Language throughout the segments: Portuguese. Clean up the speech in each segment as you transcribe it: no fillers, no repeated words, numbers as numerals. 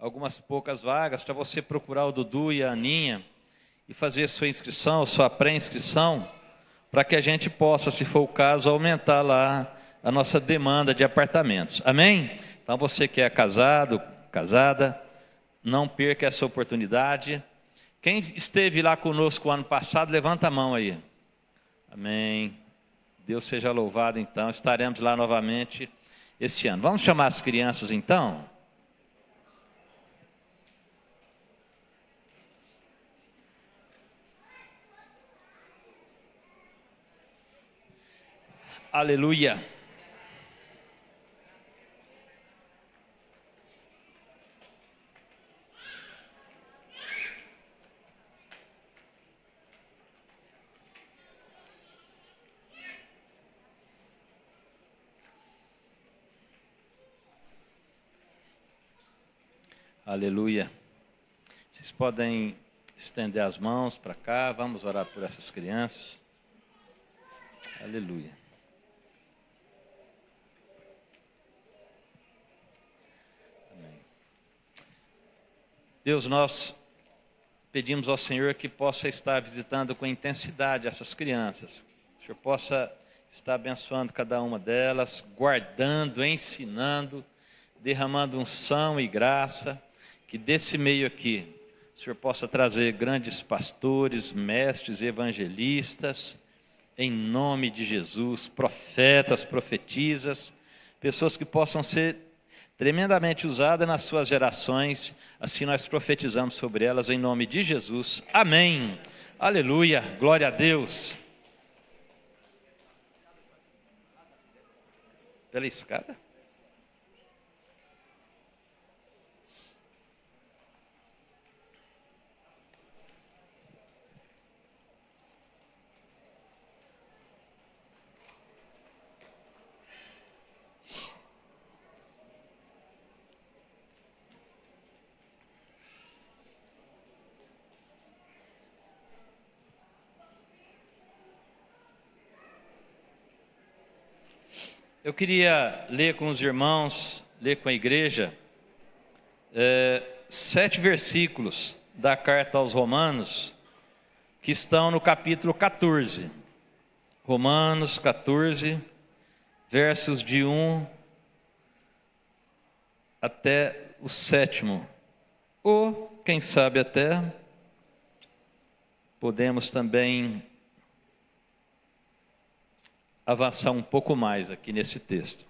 algumas poucas vagas para você procurar o Dudu e a Aninha e fazer sua inscrição, sua pré-inscrição, para que a gente possa, se for o caso, aumentar lá a nossa demanda de apartamentos. Amém? Então você que é casado, casada, não perca essa oportunidade. Quem esteve lá conosco o ano passado, levanta a mão aí. Amém. Deus seja louvado, então. Estaremos lá novamente esse ano. Vamos chamar as crianças, então? Aleluia. Aleluia. Vocês podem estender as mãos para cá. Vamos orar por essas crianças. Aleluia. Amém. Deus, nós pedimos ao Senhor que possa estar visitando com intensidade essas crianças. Que o Senhor possa estar abençoando cada uma delas, guardando, ensinando, derramando unção e graça. Que desse meio aqui, o Senhor possa trazer grandes pastores, mestres, evangelistas, em nome de Jesus, profetas, profetisas, pessoas que possam ser tremendamente usadas nas suas gerações, assim nós profetizamos sobre elas em nome de Jesus. Amém. Aleluia, glória a Deus. Pela escada? Eu queria ler com os irmãos, ler com a igreja, 7 versículos da carta aos Romanos, que estão no capítulo 14. Romanos 14, versos de 1 até o 7º. Ou, quem sabe até, podemos também avançar um pouco mais aqui nesse texto.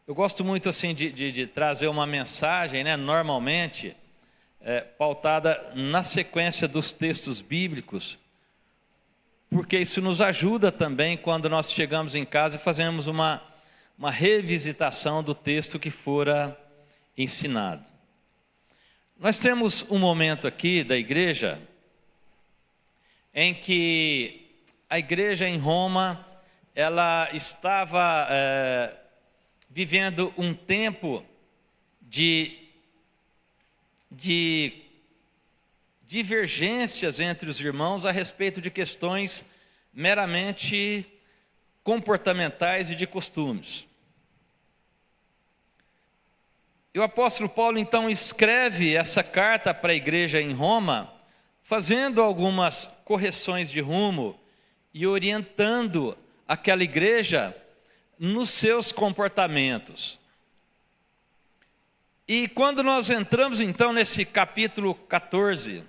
Eu gosto muito assim de trazer uma mensagem, né, normalmente pautada na sequência dos textos bíblicos, porque isso nos ajuda também quando nós chegamos em casa e fazemos uma revisitação do texto que fora ensinado. Nós temos um momento aqui da igreja em que a igreja em Roma, ela estava vivendo um tempo de divergências entre os irmãos a respeito de questões meramente comportamentais e de costumes. E o apóstolo Paulo, então, escreve essa carta para a igreja em Roma, fazendo algumas correções de rumo, e orientando aquela igreja nos seus comportamentos. E quando nós entramos então nesse capítulo 14,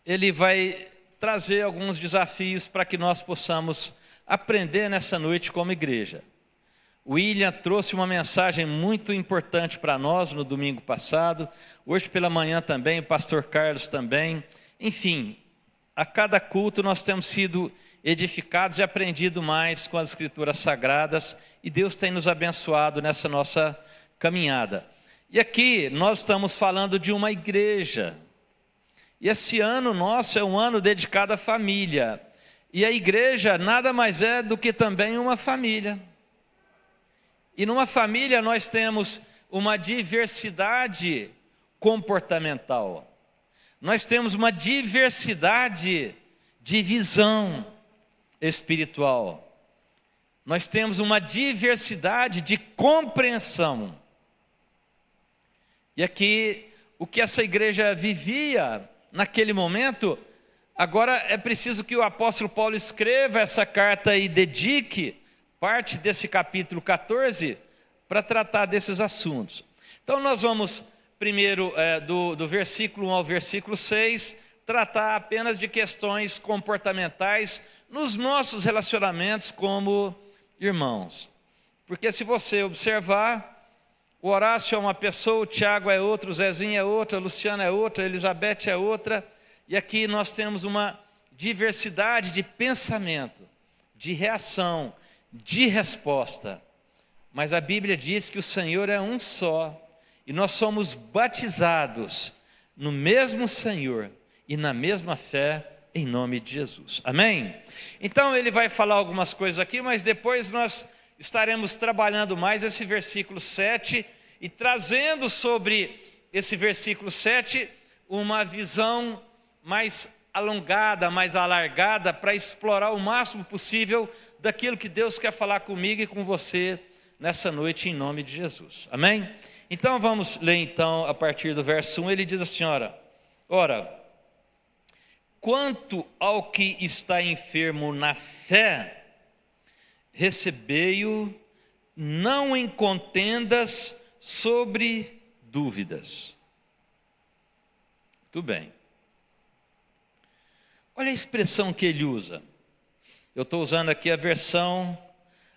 ele vai trazer alguns desafios para que nós possamos aprender nessa noite como igreja. William trouxe uma mensagem muito importante para nós no domingo passado, hoje pela manhã também, o pastor Carlos também, enfim. A cada culto nós temos sido edificados e aprendido mais com as Escrituras Sagradas, e Deus tem nos abençoado nessa nossa caminhada. E aqui nós estamos falando de uma igreja, e esse ano nosso é um ano dedicado à família, e a igreja nada mais é do que também uma família. E numa família nós temos uma diversidade comportamental. Nós temos uma diversidade de visão espiritual. Nós temos uma diversidade de compreensão. E aqui, o que essa igreja vivia naquele momento, agora é preciso que o apóstolo Paulo escreva essa carta e dedique parte desse capítulo 14 para tratar desses assuntos. Então nós vamos primeiro do versículo 1 ao versículo 6, tratar apenas de questões comportamentais nos nossos relacionamentos como irmãos. Porque se você observar, o Horácio é uma pessoa, o Tiago é outra, o Zezinho é outra, a Luciana é outra, a Elizabeth é outra, e aqui nós temos uma diversidade de pensamento, de reação, de resposta. Mas a Bíblia diz que o Senhor é um só, e nós somos batizados no mesmo Senhor e na mesma fé, em nome de Jesus. Amém? Então ele vai falar algumas coisas aqui, mas depois nós estaremos trabalhando mais esse versículo 7 e trazendo sobre esse versículo 7 uma visão mais alongada, mais alargada, para explorar o máximo possível daquilo que Deus quer falar comigo e com você nessa noite, em nome de Jesus. Amém? Então vamos ler então a partir do verso 1, ele diz assim, ora, quanto ao que está enfermo na fé, recebei-o, não em contendas sobre dúvidas. Muito bem. Olha a expressão que ele usa. Eu estou usando aqui a versão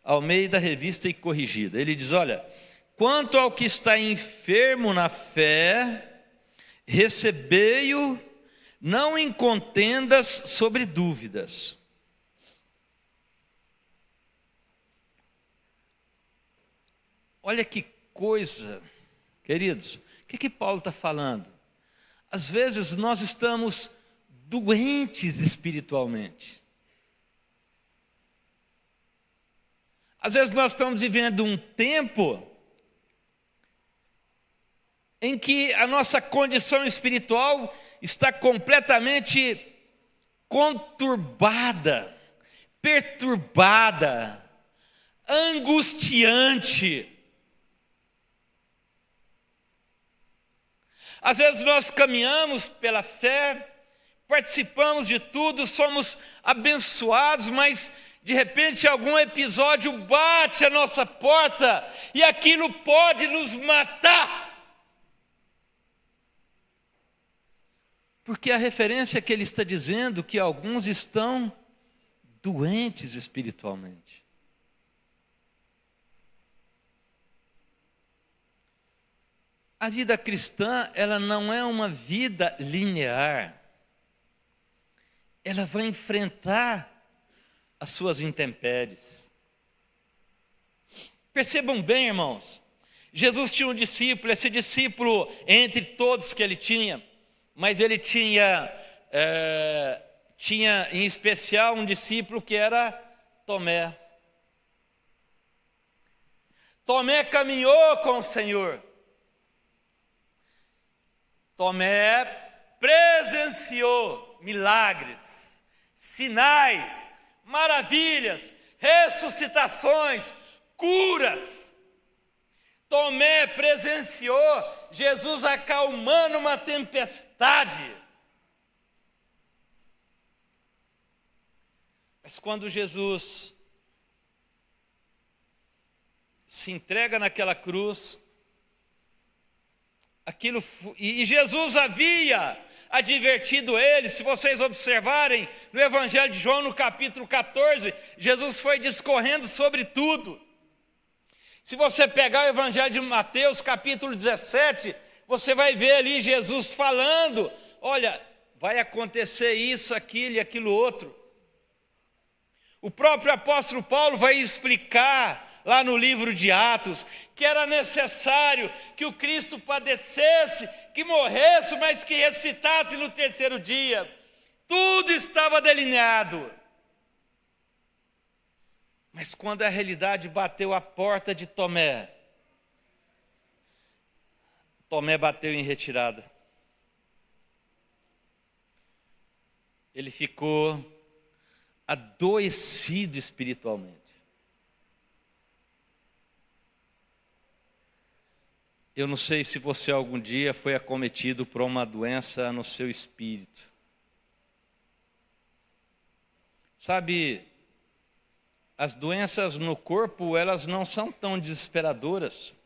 Almeida Revista e Corrigida. Ele diz, olha, quanto ao que está enfermo na fé, recebei-o, não em contendas sobre dúvidas. Olha que coisa, queridos, o que Paulo está falando? Às vezes nós estamos doentes espiritualmente. Às vezes nós estamos vivendo um tempo em que a nossa condição espiritual está completamente conturbada, perturbada, angustiante. Às vezes nós caminhamos pela fé, participamos de tudo, somos abençoados, mas de repente algum episódio bate à nossa porta e aquilo pode nos matar. Porque a referência que ele está dizendo que alguns estão doentes espiritualmente. A vida cristã, ela não é uma vida linear. Ela vai enfrentar as suas intempéries. Percebam bem, irmãos, Jesus tinha um discípulo, esse discípulo, entre todos que ele tinha, mas ele tinha em especial um discípulo que era Tomé. Tomé caminhou com o Senhor. Tomé presenciou milagres, sinais, maravilhas, ressuscitações, curas. Tomé presenciou Jesus acalmando uma tempestade. Mas quando Jesus se entrega naquela cruz, e Jesus havia advertido eles, se vocês observarem no Evangelho de João, no capítulo 14, Jesus foi discorrendo sobre tudo. Se você pegar o Evangelho de Mateus, capítulo 17, você vai ver ali Jesus falando, olha, vai acontecer isso, aquilo e aquilo outro. O próprio apóstolo Paulo vai explicar lá no livro de Atos, que era necessário que o Cristo padecesse, que morresse, mas que ressuscitasse no terceiro dia. Tudo estava delineado. Mas quando a realidade bateu à porta de Tomé, Tomé bateu em retirada. Ele ficou adoecido espiritualmente. Eu não sei se você algum dia foi acometido por uma doença no seu espírito. Sabe, as doenças no corpo, elas não são tão desesperadoras,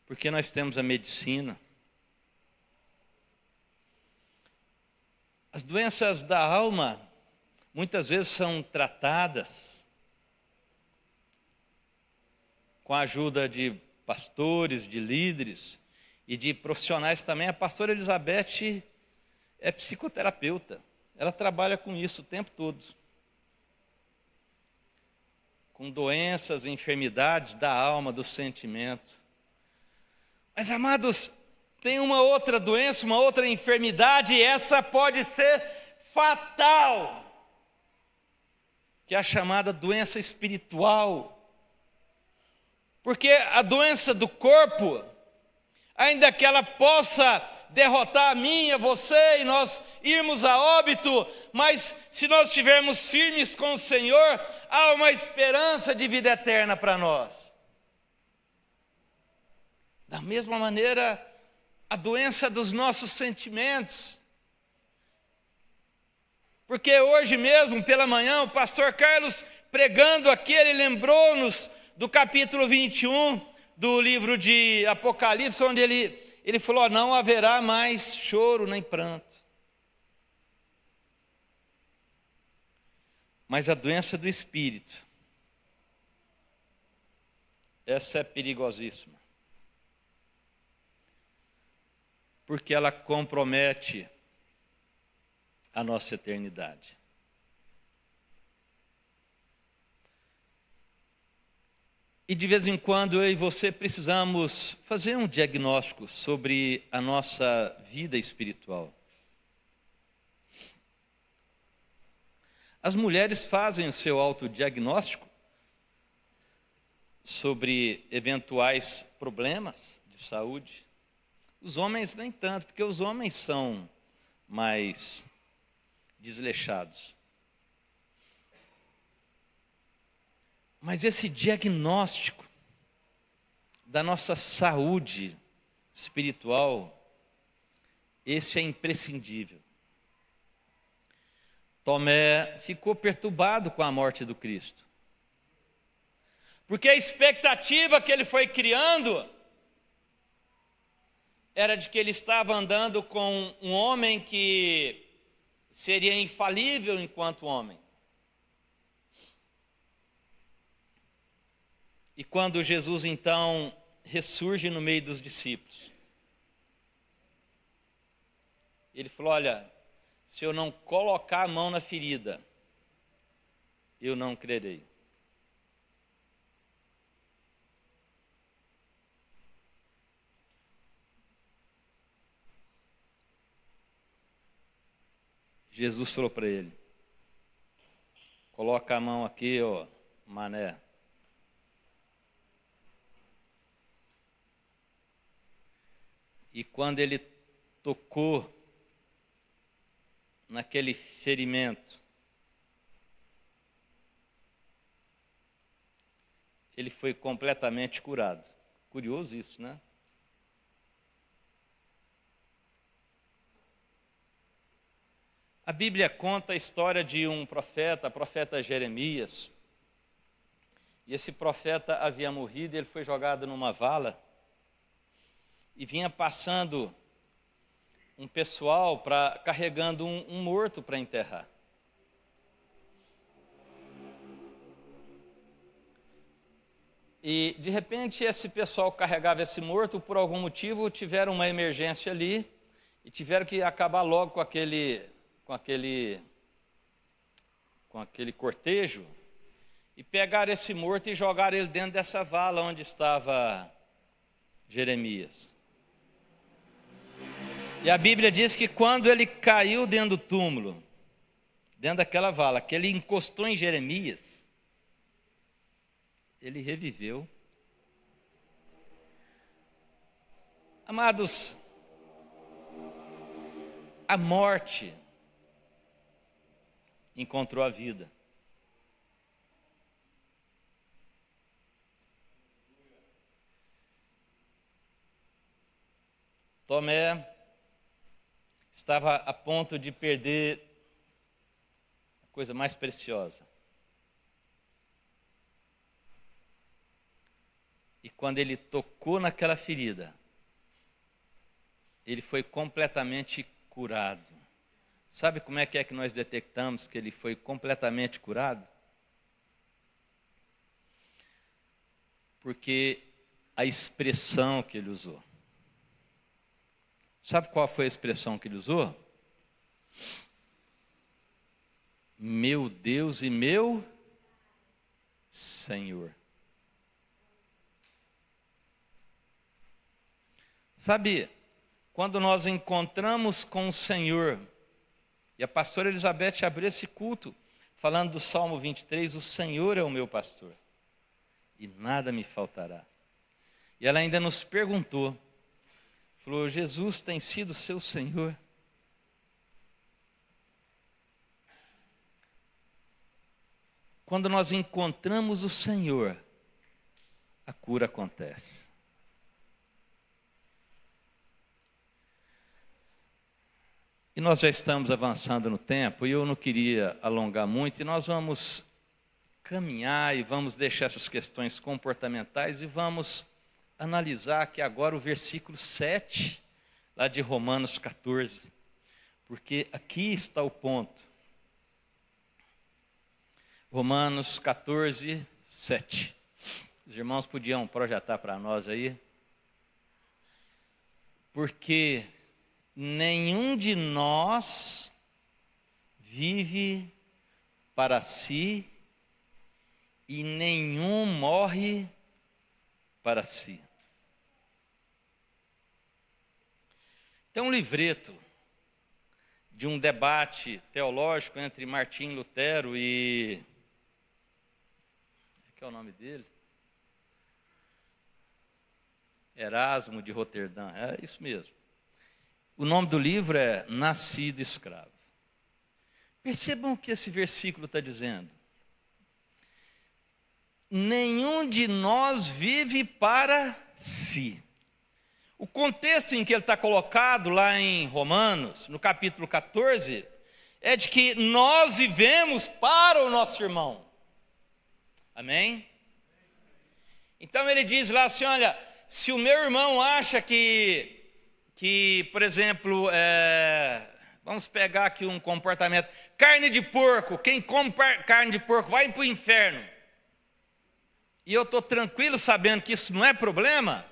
porque nós temos a medicina. As doenças da alma, muitas vezes são tratadas com a ajuda de pastores, de líderes e de profissionais também. A pastora Elizabeth é psicoterapeuta. Ela trabalha com isso o tempo todo. Com doenças, enfermidades da alma, do sentimento. Mas, amados, tem uma outra doença, uma outra enfermidade, e essa pode ser fatal, que é a chamada doença espiritual. Porque a doença do corpo, ainda que ela possa derrotar a mim e a você, e nós irmos a óbito, mas se nós estivermos firmes com o Senhor, há uma esperança de vida eterna para nós. Da mesma maneira, a doença dos nossos sentimentos. Porque hoje mesmo, pela manhã, o pastor Carlos, pregando aqui, ele lembrou-nos do capítulo 21 do livro de Apocalipse, onde ele falou: não haverá mais choro nem pranto. Mas a doença do espírito, essa é perigosíssima. Porque ela compromete a nossa eternidade. E de vez em quando eu e você precisamos fazer um diagnóstico sobre a nossa vida espiritual. As mulheres fazem o seu autodiagnóstico sobre eventuais problemas de saúde. Os homens nem tanto, porque os homens são mais desleixados. Mas esse diagnóstico da nossa saúde espiritual, esse é imprescindível. Tomé ficou perturbado com a morte do Cristo. Porque a expectativa que ele foi criando era de que ele estava andando com um homem que seria infalível enquanto homem. E quando Jesus então ressurge no meio dos discípulos, ele falou: olha, se eu não colocar a mão na ferida, eu não crerei. Jesus falou para ele: coloca a mão aqui, ó, mané. E quando ele tocou naquele ferimento, ele foi completamente curado. Curioso isso, né? A Bíblia conta a história de um profeta, o profeta Jeremias. E esse profeta havia morrido, ele foi jogado numa vala. E vinha passando um pessoal carregando um morto para enterrar. E, de repente, esse pessoal carregava esse morto, por algum motivo, tiveram uma emergência ali e tiveram que acabar logo com aquele cortejo e pegaram esse morto e jogaram ele dentro dessa vala onde estava Jeremias. E a Bíblia diz que quando ele caiu dentro do túmulo, dentro daquela vala, que ele encostou em Jeremias, ele reviveu. Amados, a morte encontrou a vida. Tomé estava a ponto de perder a coisa mais preciosa. E quando ele tocou naquela ferida, ele foi completamente curado. Sabe como é que nós detectamos que ele foi completamente curado? Porque a expressão que ele usou. Sabe qual foi a expressão que ele usou? Meu Deus e meu Senhor. Sabe, quando nós encontramos com o Senhor, e a pastora Elizabeth abriu esse culto falando do Salmo 23, o Senhor é o meu pastor, e nada me faltará. E ela ainda nos perguntou, falou, Jesus tem sido seu Senhor? Quando nós encontramos o Senhor, a cura acontece. E nós já estamos avançando no tempo, e eu não queria alongar muito, e nós vamos caminhar e vamos deixar essas questões comportamentais e vamos analisar aqui agora o versículo 7, lá de Romanos 14, porque aqui está o ponto. Romanos 14, 7. Os irmãos podiam projetar para nós aí. Porque nenhum de nós vive para si e nenhum morre para si. Tem um livreto de um debate teológico entre Martim Lutero e... que é o nome dele? Erasmo de Roterdã, é isso mesmo. O nome do livro é Nascido Escravo. Percebam o que esse versículo está dizendo. Nenhum de nós vive para si. O contexto em que ele está colocado lá em Romanos, no capítulo 14, é de que nós vivemos para o nosso irmão. Amém? Então ele diz lá assim, olha, se o meu irmão acha que por exemplo, vamos pegar aqui um comportamento, carne de porco, quem come carne de porco vai para o inferno. E eu estou tranquilo sabendo que isso não é problema,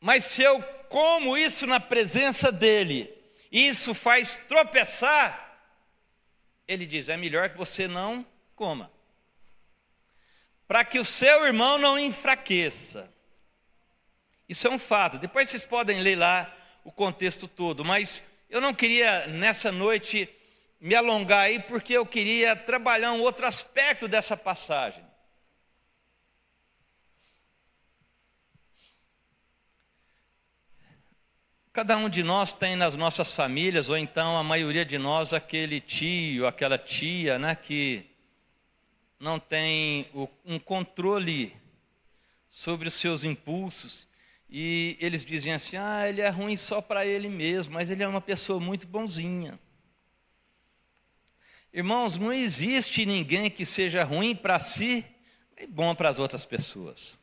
mas se eu como isso na presença dele, e isso faz tropeçar, ele diz, é melhor que você não coma, para que o seu irmão não enfraqueça. Isso é um fato. Depois vocês podem ler lá o contexto todo, mas eu não queria nessa noite me alongar aí, porque eu queria trabalhar um outro aspecto dessa passagem. Cada um de nós tem nas nossas famílias, ou então a maioria de nós, aquele tio, aquela tia, né, que não tem um controle sobre os seus impulsos. E eles dizem assim, ele é ruim só para ele mesmo, mas ele é uma pessoa muito bonzinha. Irmãos, não existe ninguém que seja ruim para si e bom para as outras pessoas.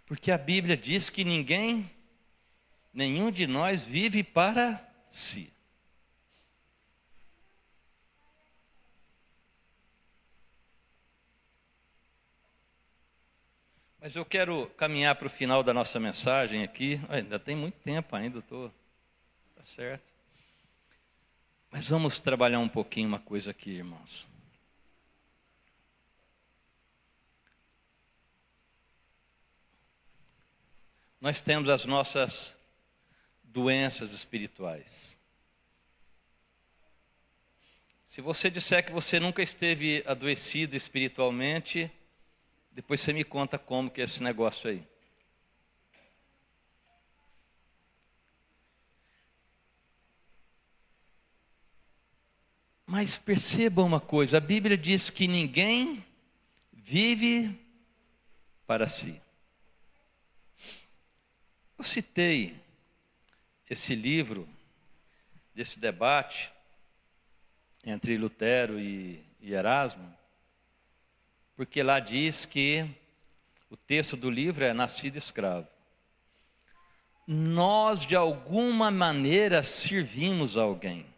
Porque a Bíblia diz que nenhum de nós vive para si. Mas eu quero caminhar para o final da nossa mensagem aqui. Ainda tem muito tempo ainda, tá certo. Mas vamos trabalhar um pouquinho uma coisa aqui, irmãos. Nós temos as nossas doenças espirituais. Se você disser que você nunca esteve adoecido espiritualmente, depois você me conta como que é esse negócio aí. Mas perceba uma coisa, a Bíblia diz que ninguém vive para si. Eu citei esse livro, desse debate entre Lutero e Erasmo, porque lá diz que o texto do livro é nascido escravo. Nós, de alguma maneira, servimos a alguém.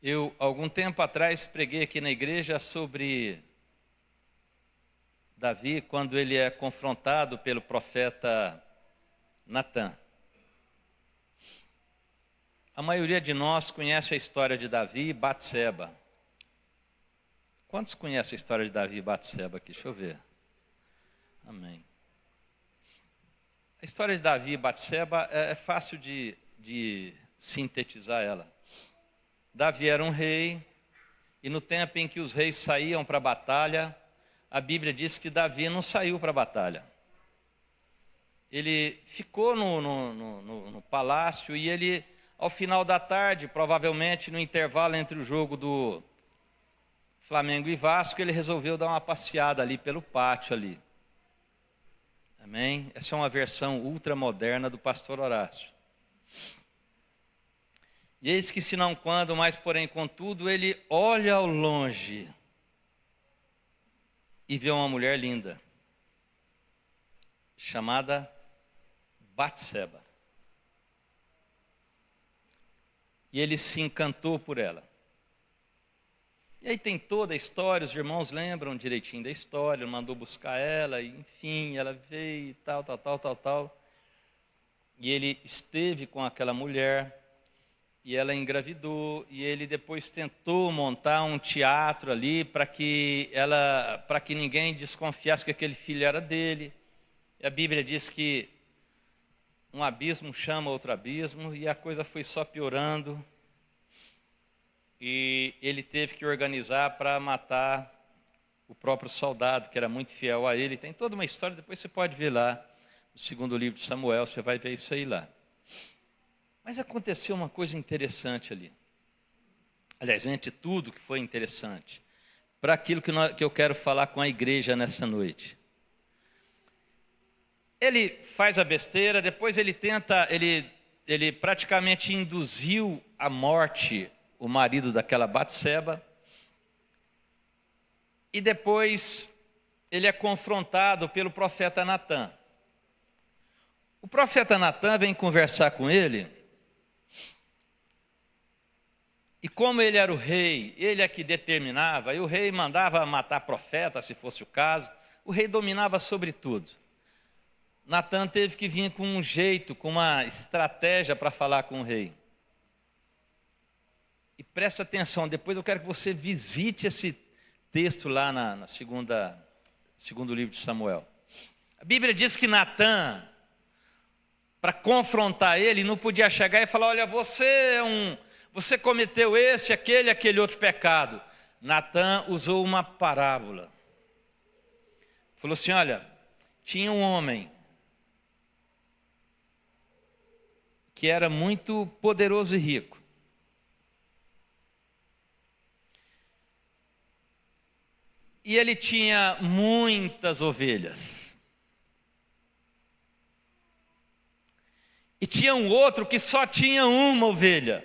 Eu, algum tempo atrás, preguei aqui na igreja sobre Davi, quando ele é confrontado pelo profeta Natã. A maioria de nós conhece a história de Davi e Batseba. Quantos conhecem a história de Davi e Batseba aqui? Deixa eu ver. Amém. A história de Davi e Batseba é fácil de sintetizar ela. Davi era um rei, e no tempo em que os reis saíam para a batalha, a Bíblia diz que Davi não saiu para a batalha. Ele ficou no palácio e ele, ao final da tarde, provavelmente no intervalo entre o jogo do Flamengo e Vasco, ele resolveu dar uma passeada ali pelo pátio ali. Amém? Essa é uma versão ultramoderna do pastor Horácio. E eis que se não quando, mas porém contudo, ele olha ao longe e vê uma mulher linda, chamada Batseba. E ele se encantou por ela. E aí tem toda a história, os irmãos lembram direitinho da história, mandou buscar ela, e, enfim, ela veio e tal. E ele esteve com aquela mulher, e ela engravidou, e ele depois tentou montar um teatro ali para que ninguém desconfiasse que aquele filho era dele. E a Bíblia diz que um abismo chama outro abismo, e a coisa foi só piorando. E ele teve que organizar para matar o próprio soldado, que era muito fiel a ele. Tem toda uma história, depois você pode ver lá, no segundo livro de Samuel, você vai ver isso aí lá. Mas aconteceu uma coisa interessante ali. Aliás, entre tudo que foi interessante, para aquilo que eu quero falar com a igreja nessa noite. Ele faz a besteira, depois ele praticamente induziu à morte o marido daquela Batseba, e depois ele é confrontado pelo profeta Natã. O profeta Natã vem conversar com ele, e como ele era o rei, ele é que determinava, e o rei mandava matar profeta, se fosse o caso, o rei dominava sobre tudo. Natã teve que vir com um jeito, com uma estratégia para falar com o rei. E presta atenção, depois eu quero que você visite esse texto lá na segundo livro de Samuel. A Bíblia diz que Natã, para confrontar ele, não podia chegar e falar: olha, você cometeu esse, aquele outro pecado. Natã usou uma parábola. Falou assim: olha, tinha um homem que era muito poderoso e rico. E ele tinha muitas ovelhas. E tinha um outro que só tinha uma ovelha.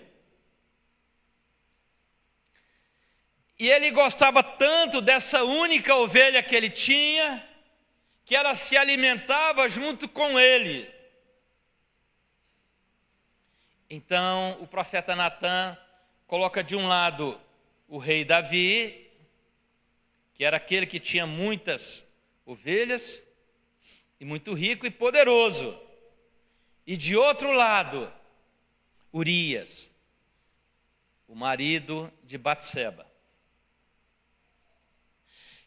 E ele gostava tanto dessa única ovelha que ele tinha, que ela se alimentava junto com ele. Então o profeta Natã coloca de um lado o rei Davi, que era aquele que tinha muitas ovelhas, e muito rico e poderoso. E de outro lado, Urias, o marido de Batseba.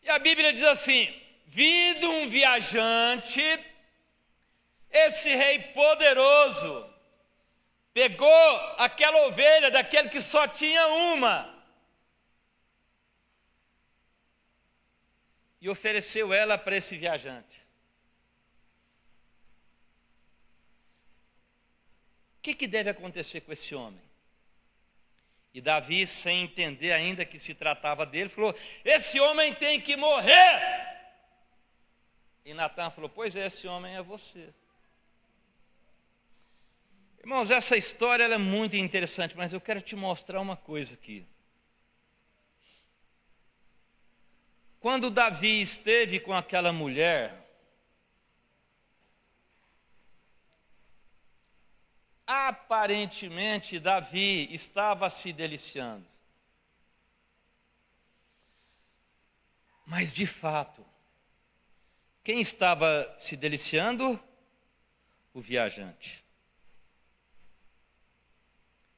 E a Bíblia diz assim: vindo um viajante, esse rei poderoso pegou aquela ovelha daquele que só tinha uma e ofereceu ela para esse viajante. O que deve acontecer com esse homem? E Davi, sem entender ainda que se tratava dele, falou: esse homem tem que morrer. E Natan falou: pois é, esse homem é você. Irmãos, essa história ela é muito interessante, mas eu quero te mostrar uma coisa aqui. Quando Davi esteve com aquela mulher, aparentemente Davi estava se deliciando. Mas de fato, quem estava se deliciando? O viajante.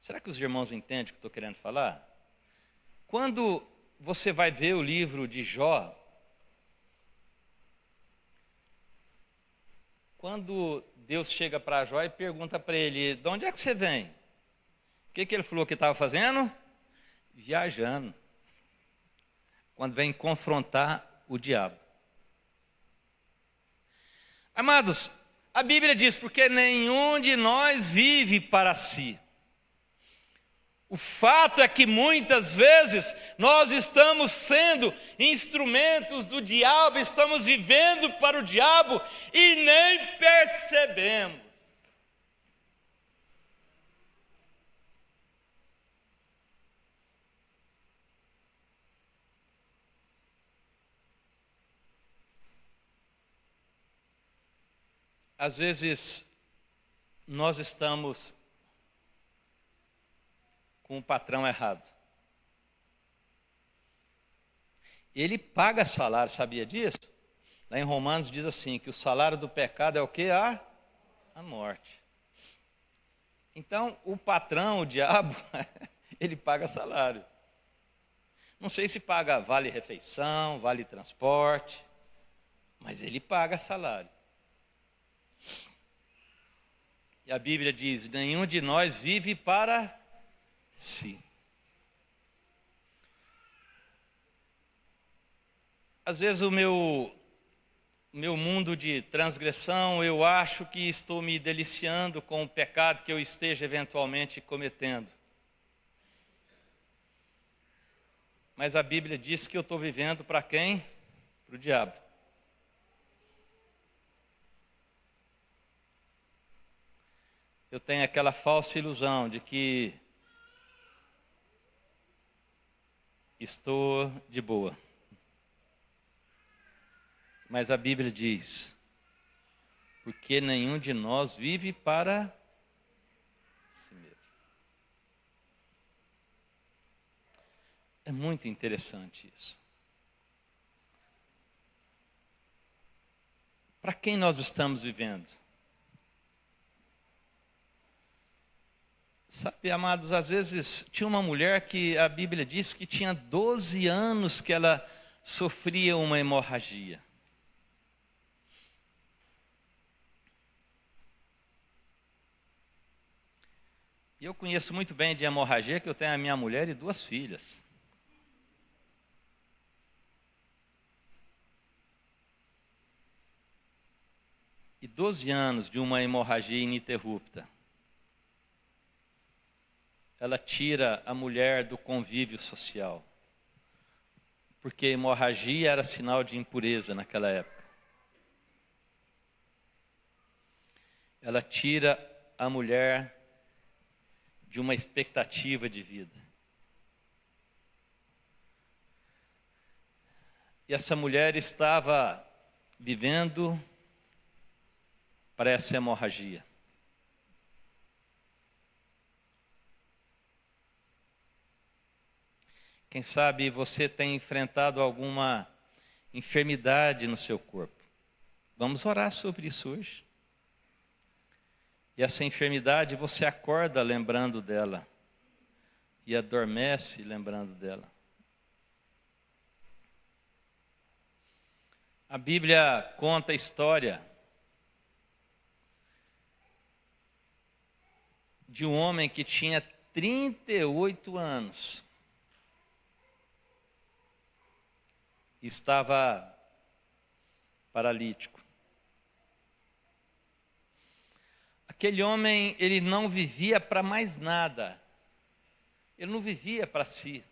Será que os irmãos entendem o que estou querendo falar? Quando você vai ver o livro de Jó, quando Deus chega para Jó e pergunta para ele: de onde é que você vem? O que ele falou que estava fazendo? Viajando. Quando vem confrontar o diabo. Amados, a Bíblia diz: porque nenhum de nós vive para si. O fato é que muitas vezes nós estamos sendo instrumentos do diabo, estamos vivendo para o diabo e nem percebemos. Às vezes nós estamos com o patrão errado. Ele paga salário, sabia disso? Lá em Romanos diz assim, que o salário do pecado é o quê? A morte. Então, o patrão, o diabo, ele paga salário. Não sei se paga vale refeição, vale transporte, mas ele paga salário. E a Bíblia diz: nenhum de nós vive para si. Às vezes o meu mundo de transgressão, eu acho que estou me deliciando com o pecado que eu esteja eventualmente cometendo. Mas a Bíblia diz que eu estou vivendo para quem? Para o diabo. Eu tenho aquela falsa ilusão de que estou de boa. Mas a Bíblia diz: porque nenhum de nós vive para si mesmo. É muito interessante isso. Para quem nós estamos vivendo? Sabe, amados, às vezes tinha uma mulher que a Bíblia diz que tinha 12 anos que ela sofria uma hemorragia. E eu conheço muito bem de hemorragia, que eu tenho a minha mulher e 2 filhas. E 12 anos de uma hemorragia ininterrupta. Ela tira a mulher do convívio social. Porque hemorragia era sinal de impureza naquela época. Ela tira a mulher de uma expectativa de vida. E essa mulher estava vivendo para essa hemorragia. Quem sabe você tem enfrentado alguma enfermidade no seu corpo. Vamos orar sobre isso hoje. E essa enfermidade você acorda lembrando dela. E adormece lembrando dela. A Bíblia conta a história de um homem que tinha 38 anos. Estava paralítico. Aquele homem, ele não vivia para mais nada, Ele não vivia para si.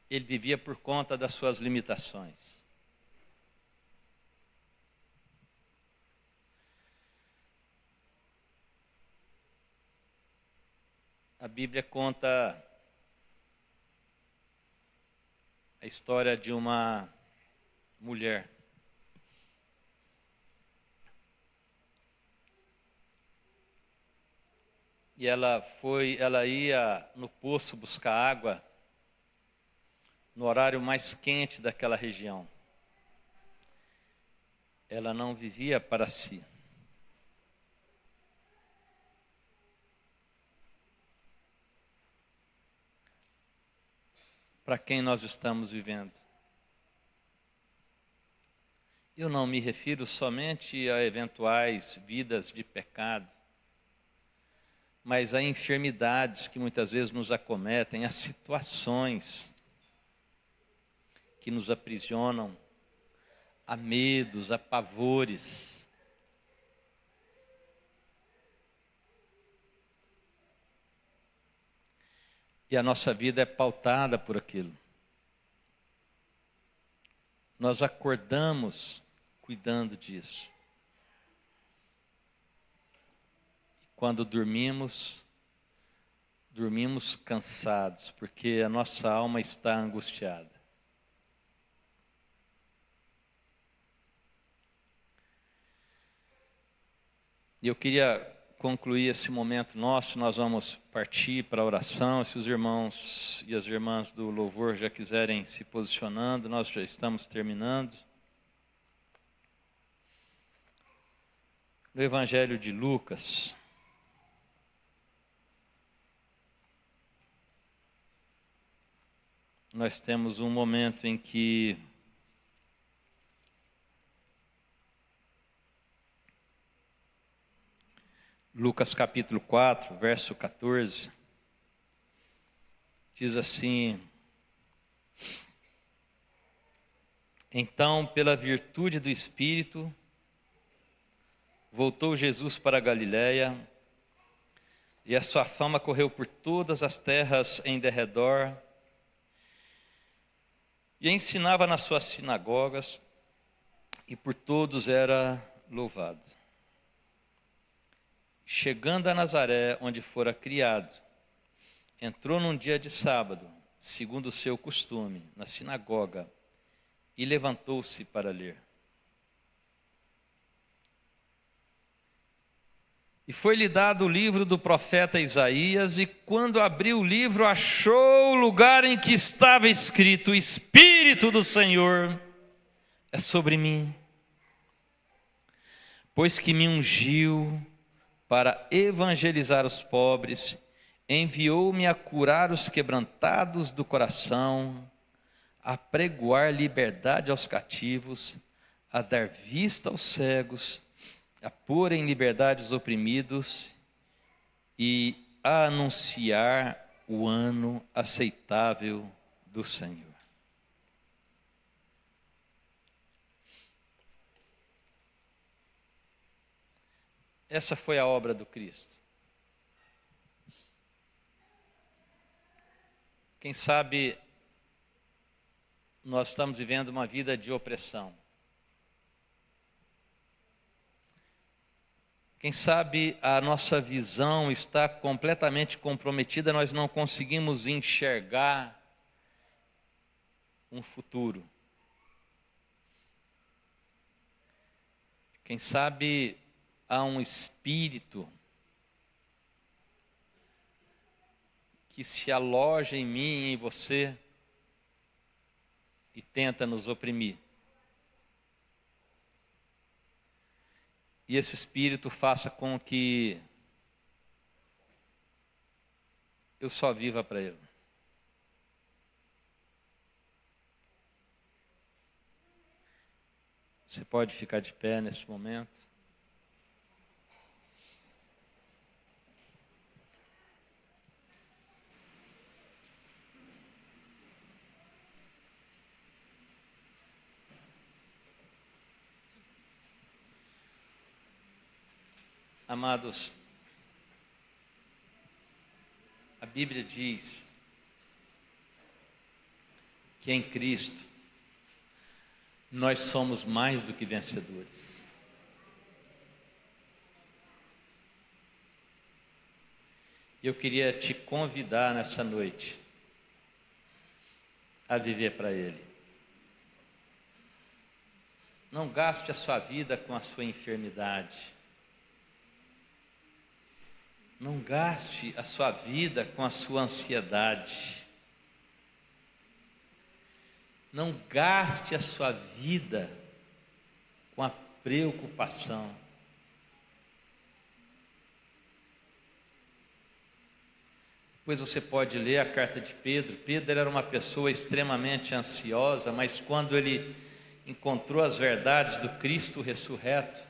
Ele vivia por conta das suas limitações. A Bíblia conta a história de uma mulher e ela ia no poço buscar água no horário mais quente daquela região. Ela não vivia para si. Para quem nós estamos vivendo? Eu não me refiro somente a eventuais vidas de pecado, mas a enfermidades que muitas vezes nos acometem, a situações que nos aprisionam, a medos, a pavores. E a nossa vida é pautada por aquilo. Nós acordamos cuidando disso. Quando dormimos cansados, porque a nossa alma está angustiada. E eu queria concluir esse momento nosso, nós vamos partir para a oração. Se os irmãos e as irmãs do louvor já quiserem se posicionando, nós já estamos terminando. No Evangelho de Lucas, nós temos um momento em que Lucas capítulo 4, verso 14, diz assim: Então, pela virtude do Espírito, voltou Jesus para a Galiléia, e a sua fama correu por todas as terras em derredor, e ensinava nas suas sinagogas, e por todos era louvado. Chegando a Nazaré, onde fora criado, entrou num dia de sábado, segundo o seu costume, na sinagoga, e levantou-se para ler. E foi-lhe dado o livro do profeta Isaías, e quando abriu o livro, achou o lugar em que estava escrito: O Espírito do Senhor é sobre mim, pois que me ungiu para evangelizar os pobres, enviou-me a curar os quebrantados do coração, a pregoar liberdade aos cativos, a dar vista aos cegos, a pôr em liberdade os oprimidos e a anunciar o ano aceitável do Senhor. Essa foi a obra do Cristo. Quem sabe nós estamos vivendo uma vida de opressão. Quem sabe a nossa visão está completamente comprometida, nós não conseguimos enxergar um futuro. Quem sabe há um espírito que se aloja em mim e em você e tenta nos oprimir. E esse espírito faça com que eu só viva para ele. Você pode ficar de pé nesse momento. Amados, Bíblia diz que em Cristo nós somos mais do que vencedores. Eu queria te convidar nessa noite a viver para Ele. Não gaste a sua vida com a sua enfermidade. Não gaste a sua vida com a sua ansiedade. Não gaste a sua vida com a preocupação. Depois você pode ler a carta de Pedro. Pedro era uma pessoa extremamente ansiosa, mas quando ele encontrou as verdades do Cristo ressurreto,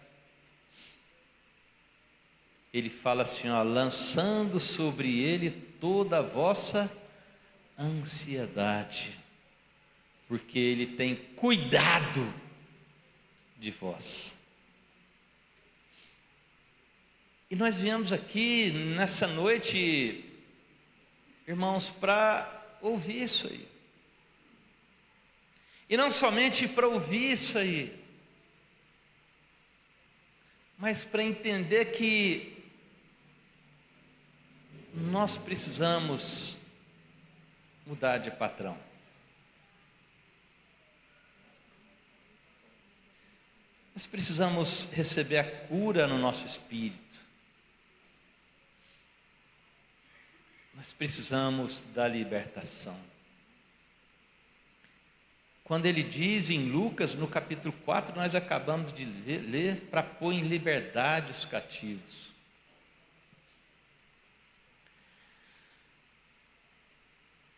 ele fala assim, lançando sobre ele toda a vossa ansiedade, porque ele tem cuidado de vós. E nós viemos aqui nessa noite, irmãos, para ouvir isso aí. E não somente para ouvir isso aí, mas para entender que nós precisamos mudar de patrão. Nós precisamos receber a cura no nosso espírito. Nós precisamos da libertação. Quando ele diz em Lucas, no capítulo 4, nós acabamos de ler, para pôr em liberdade os cativos.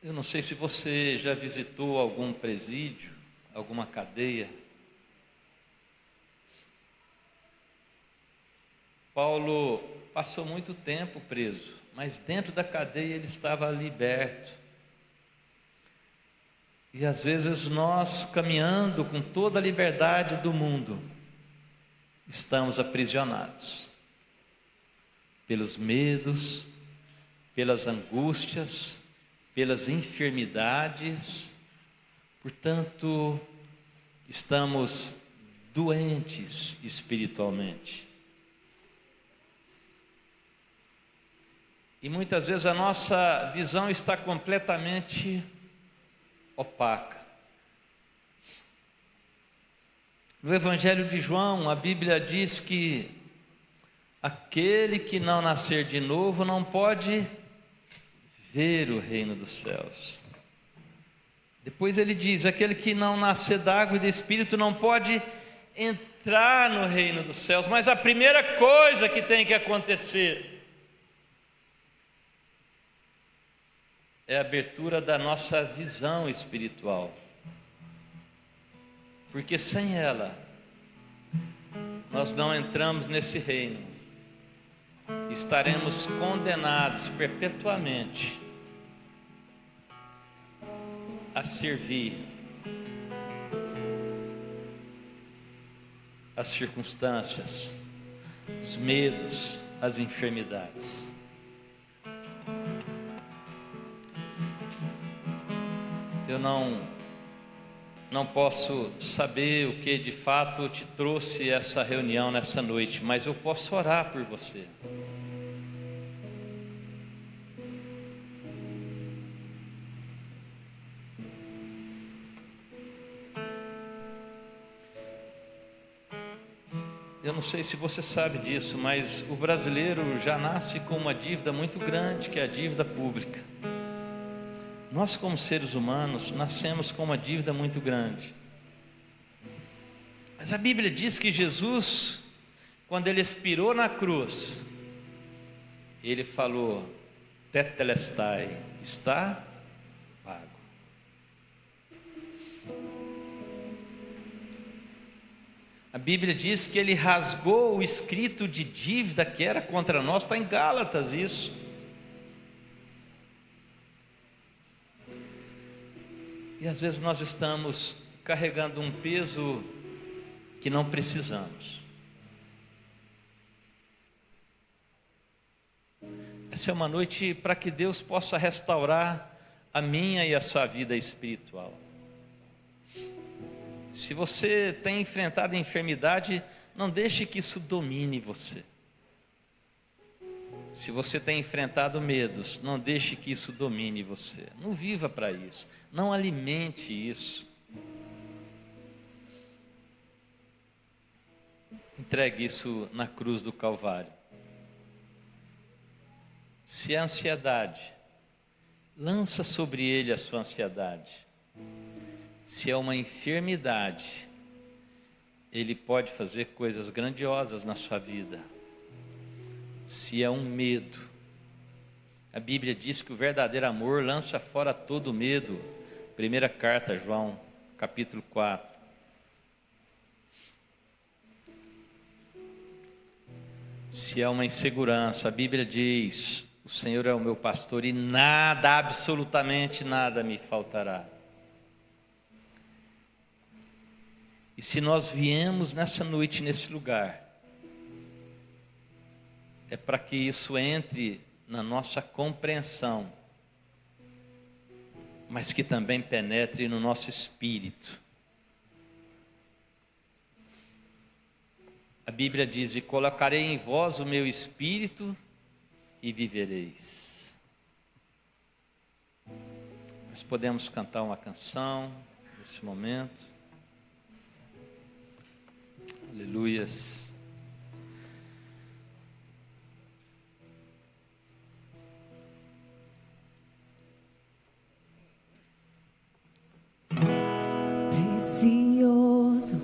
Eu não sei se você já visitou algum presídio, alguma cadeia. Paulo passou muito tempo preso, mas dentro da cadeia ele estava liberto. E às vezes nós, caminhando com toda a liberdade do mundo, estamos aprisionados pelos medos, pelas angústias, pelas enfermidades. Portanto, estamos doentes espiritualmente. E muitas vezes a nossa visão está completamente opaca. No Evangelho de João, a Bíblia diz que aquele que não nascer de novo não pode ver o reino dos céus. Depois ele diz: aquele que não nascer d'água e do Espírito não pode entrar no reino dos céus. Mas a primeira coisa que tem que acontecer é a abertura da nossa visão espiritual, porque sem ela nós não entramos nesse reino, estaremos condenados perpetuamente a servir as circunstâncias, os medos, as enfermidades. Eu não posso saber o que de fato te trouxe essa reunião nessa noite, mas eu posso orar por você. Eu não sei se você sabe disso, mas o brasileiro já nasce com uma dívida muito grande, que é a dívida pública. Nós, como seres humanos, nascemos com uma dívida muito grande. Mas a Bíblia diz que Jesus, quando ele expirou na cruz, ele falou: tetelestai, está pago. A Bíblia diz que ele rasgou o escrito de dívida que era contra nós. Está em Gálatas isso. E às vezes nós estamos carregando um peso que não precisamos. Essa é uma noite para que Deus possa restaurar a minha e a sua vida espiritual. Se você tem enfrentado a enfermidade, não deixe que isso domine você. Se você tem enfrentado medos, não deixe que isso domine você. Não viva para isso, não alimente isso. Entregue isso na cruz do Calvário. Se é ansiedade, lança sobre ele a sua ansiedade. Se é uma enfermidade, ele pode fazer coisas grandiosas na sua vida. Se é um medo, a Bíblia diz que o verdadeiro amor lança fora todo medo. Primeira carta, João, capítulo 4. Se é uma insegurança, a Bíblia diz: o Senhor é o meu pastor e nada, absolutamente nada me faltará. E se nós viemos nessa noite, nesse lugar, é para que isso entre na nossa compreensão, mas que também penetre no nosso espírito. A Bíblia diz: e colocarei em vós o meu espírito e vivereis. Nós podemos cantar uma canção nesse momento. Aleluias. Precioso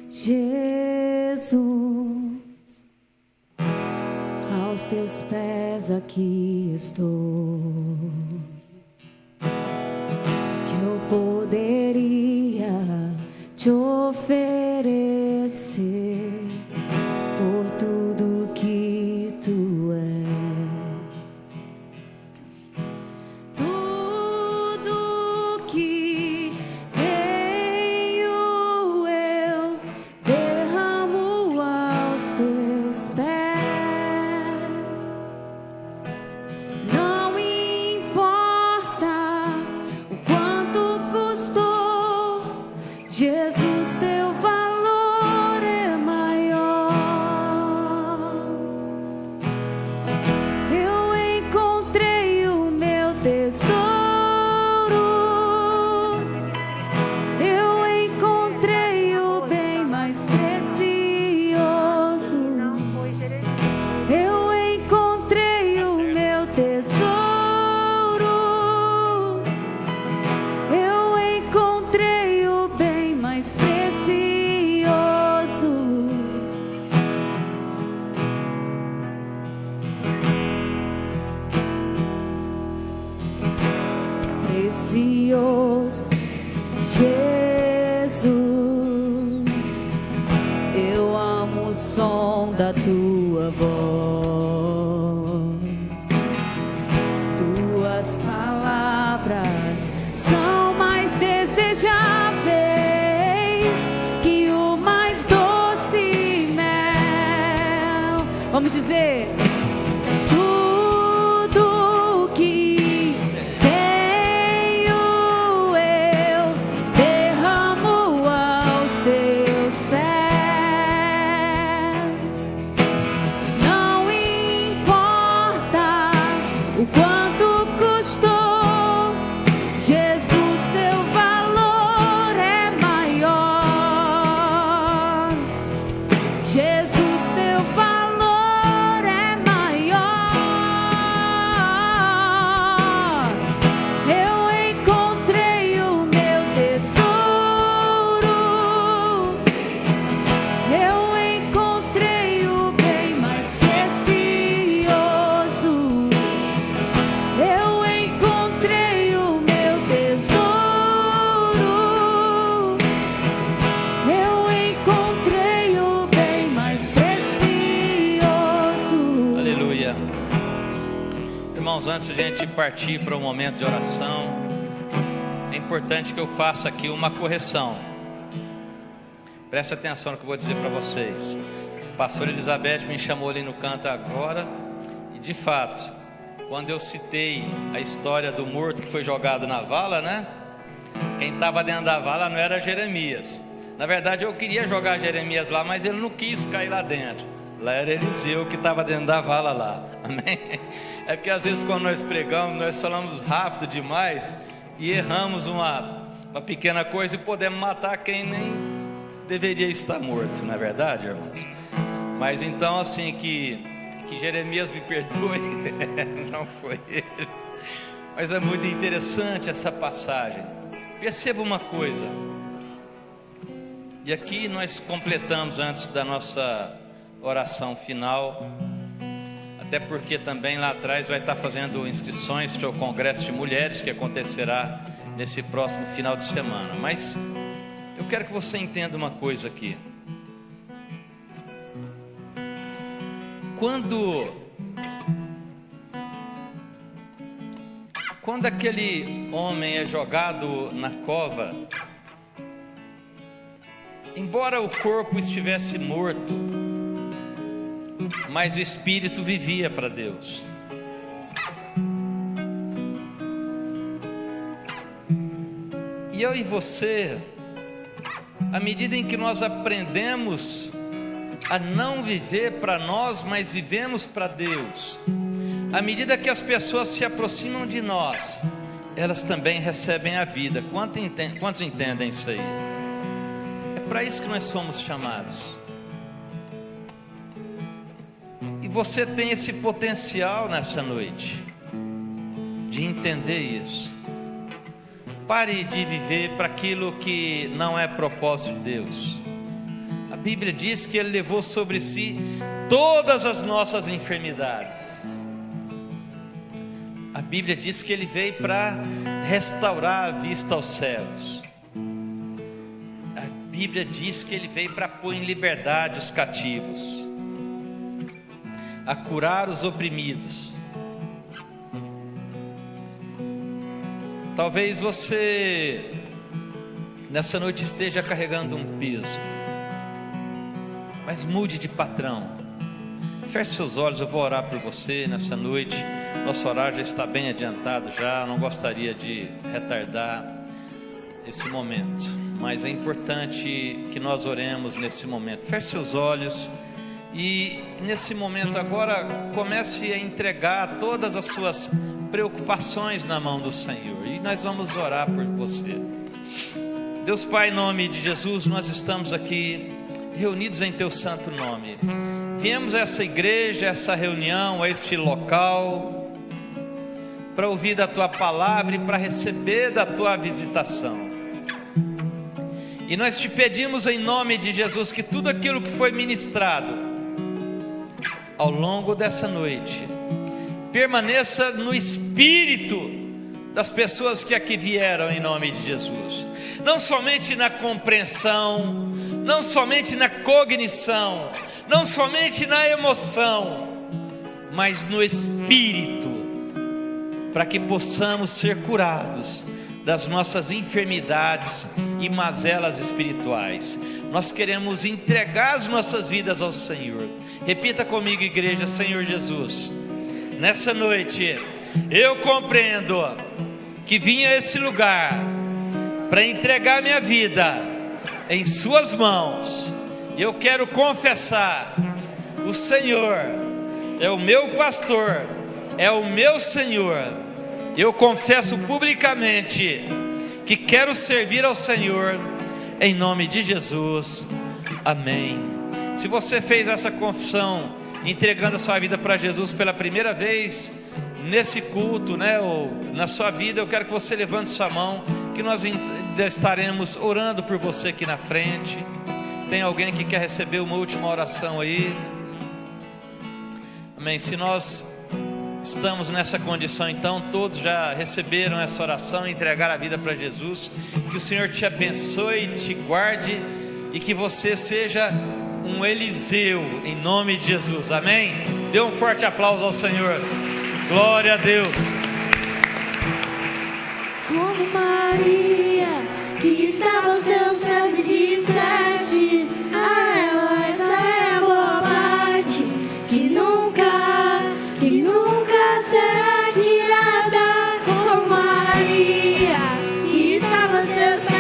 Jesus, aos teus pés aqui estou. Que eu poderia te oferecer por tudo que tu és, tudo que tenho eu derramo aos teus pés. Não importa o quanto custou, Jesus, teu valor é maior. Eu encontrei o meu tesouro, eu encontrei o bem mais precioso. Eu encontrei o meu tesouro, eu encontrei o bem mais precioso. Precioso Jesus, eu amo o som da tua voz. Tuas palavras são mais desejáveis que o mais doce mel. Vamos dizer: tudo que tenho eu derramo aos teus pés. Não importa o quanto custou, Jesus, teu valor é maior. Jesus, teu valor é maior. Eu encontrei o meu tesouro, eu encontrei o bem mais precioso. Eu encontrei o meu tesouro, eu encontrei o bem mais precioso. Aleluia. Irmãos, antes de a gente partir para o momento de oração, é importante que eu faça aqui uma correção. Presta atenção no que eu vou dizer para vocês. A pastora Elizabeth me chamou ali no canto agora, e de fato, quando eu citei a história do morto que foi jogado na vala, né? Quem estava dentro da vala não era Jeremias. Na verdade eu queria jogar Jeremias lá, mas ele não quis cair lá dentro. Lá era Eliseu que estava dentro da vala lá. Amém? É porque às vezes quando nós pregamos, nós falamos rápido demais e erramos uma pequena coisa e podemos matar quem nem deveria estar morto, não é verdade, irmãos? Mas então assim, que Jeremias me perdoe, não foi ele. Mas é muito interessante essa passagem. Perceba uma coisa, e aqui nós completamos antes da nossa oração final, até porque também lá atrás vai estar fazendo inscrições para o Congresso de Mulheres, que acontecerá nesse próximo final de semana. Mas eu quero que você entenda uma coisa aqui. Quando aquele homem é jogado na cova, embora o corpo estivesse morto, mas o espírito vivia para Deus. E eu e você, à medida em que nós aprendemos a não viver para nós, mas vivemos para Deus, à medida que as pessoas se aproximam de nós, elas também recebem a vida. Quantos entendem isso aí? É para isso que nós somos chamados. E você tem esse potencial nessa noite de entender isso. Pare de viver para aquilo que não é propósito de Deus. A Bíblia diz que Ele levou sobre si todas as nossas enfermidades. A Bíblia diz que Ele veio para restaurar a vista aos cegos. A Bíblia diz que Ele veio para pôr em liberdade os cativos, a curar os oprimidos. Talvez você nessa noite esteja carregando um peso, mas mude de patrão. Feche seus olhos, eu vou orar por você nessa noite. Nosso horário já está bem adiantado já, não gostaria de retardar esse momento, mas é importante que nós oremos nesse momento. Feche seus olhos e nesse momento agora comece a entregar todas as suas preocupações na mão do Senhor, e nós vamos orar por você. Deus Pai, em nome de Jesus, nós estamos aqui reunidos em Teu santo nome. Viemos a essa igreja, a essa reunião, a este local, para ouvir da Tua palavra e para receber da Tua visitação. E nós Te pedimos em nome de Jesus que tudo aquilo que foi ministrado ao longo dessa noite permaneça no espírito das pessoas que aqui vieram em nome de Jesus. Não somente na compreensão, não somente na cognição, não somente na emoção, mas no espírito, para que possamos ser curados das nossas enfermidades e mazelas espirituais. Nós queremos entregar as nossas vidas ao Senhor. Repita comigo, igreja: Senhor Jesus, nessa noite eu compreendo que vim a esse lugar para entregar minha vida em Suas mãos. Eu quero confessar: o Senhor é o meu pastor, é o meu Senhor. Eu confesso publicamente que quero servir ao Senhor em nome de Jesus. Amém. Se você fez essa confissão entregando a sua vida para Jesus pela primeira vez nesse culto, né, ou na sua vida, eu quero que você levante sua mão, que nós estaremos orando por você aqui na frente. Tem alguém que quer receber uma última oração aí? Amém. Se nós estamos nessa condição, então todos já receberam essa oração, entregaram a vida para Jesus. Que o Senhor te abençoe, te guarde e que você seja um Eliseu em nome de Jesus. Amém. Dê um forte aplauso ao Senhor. Glória a Deus. Como Maria, que estava aos seus pés e disseste a ela: essa é a boa parte, que nunca será estava aos seus pés.